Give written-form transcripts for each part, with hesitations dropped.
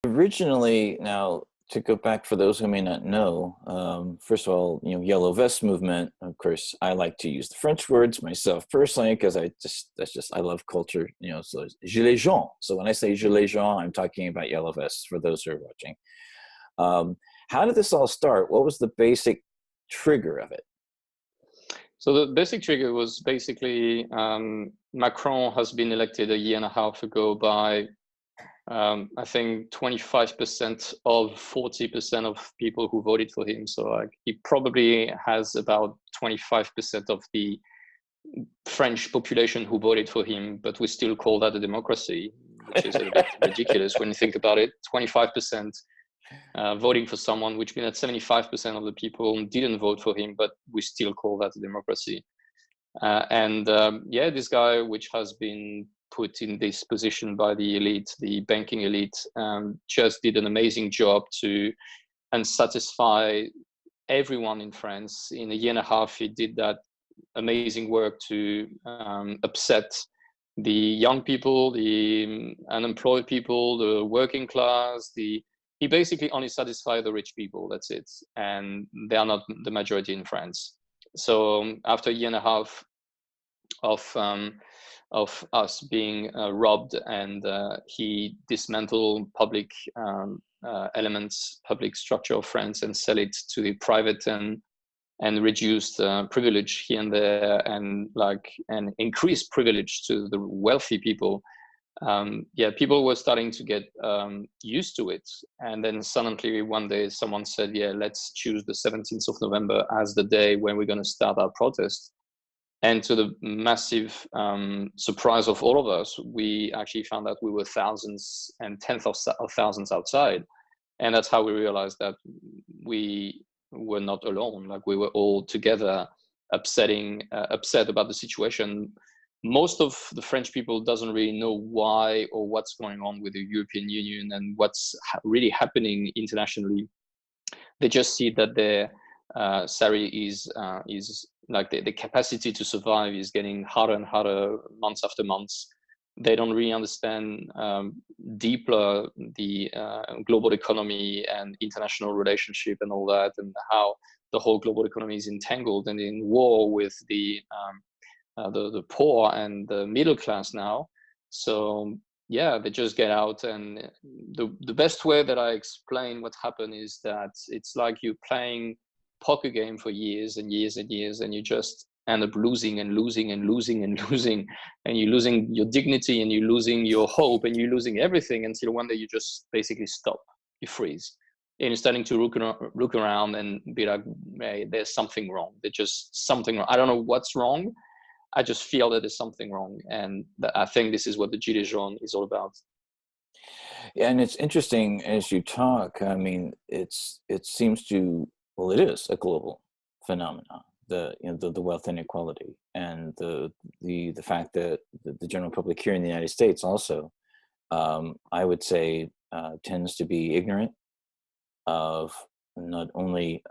Originally, now to go back for those who may not know, first of all, Yellow Vest movement. Of course, I like to use the French words myself personally because I love culture. So Gilets jaunes. So when I say Gilets jaunes, I'm talking about Yellow Vests for those who are watching. How did this all start? What was the basic trigger of it? So the basic trigger was basically Macron has been elected a year and a half ago by I think 25% of 40% of people who voted for him. So like he probably has about 25% of the French population who voted for him, but we still call that a democracy, which is a bit ridiculous when you think about it. 25% voting for someone, which means that 75% of the people didn't vote for him, but we still call that a democracy. Yeah, this guy, which has been put in this position by the elite, the banking elite, just did an amazing job to unsatisfy everyone in France. In a year and a half, he did that amazing work to upset the young people, the unemployed people, the working class. He basically only satisfied the rich people, that's it. And they are not the majority in France. So after a year and a half of us being robbed, and he dismantled public elements, public structure of France, and sell it to the private and reduced privilege here and there, and increased privilege to the wealthy people. Yeah, people were starting to get used to it. And then suddenly one day someone said, yeah, let's choose the 17th of November as the day when we're going to start our protest. And to the massive surprise of all of us, we actually found that we were thousands and tens of thousands outside. And that's how we realized that we were not alone. Like, we were all together upset about the situation. Most of the French people doesn't really know why or what's going on with the European Union and what's really happening internationally. They just see that their salary is like the capacity to survive is getting harder and harder months after months. They don't really understand deeper the global economy and international relationship and all that, and how the whole global economy is entangled and in war with the poor and the middle class now. So yeah, they just get out, and the best way that I explain what happened is that it's like you're playing poker game for years and years and years, and you just end up losing and losing and losing and losing, and you're losing your dignity, and you're losing your hope, and you're losing everything, until one day you just basically stop, you freeze, and you're starting to look around and be like, hey, there's something wrong. There's just something wrong. I don't know what's wrong. I just feel that there's something wrong. And I think this is what the Gilets jaunes is all about. Yeah, and it's interesting as you talk. I mean, it seems to, well, it is a global phenomenon. The wealth inequality, and the fact that the general public here in the United States also, I would say, tends to be ignorant of not only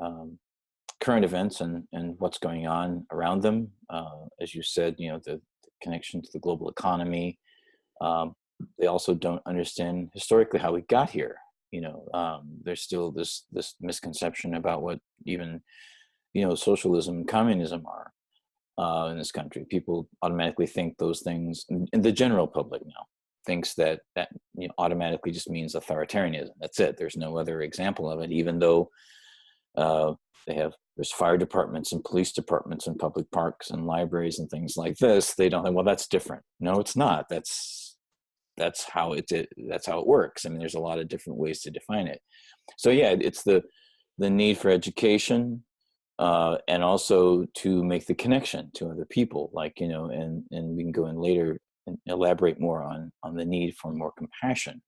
current events and what's going on around them. As you said, the connection to the global economy. They also don't understand historically how we got here. There's still this misconception about what even socialism and communism are in this country. People automatically think those things, and the general public now thinks that automatically just means authoritarianism. That's it. There's no other example of it, even though there's fire departments and police departments and public parks and libraries and things like this. They don't think, well, that's different. No, it's not. That's how it works. I mean, there's a lot of different ways to define it. So yeah, it's the need for education, and also to make the connection to other people, and we can go in later and elaborate more on the need for more compassion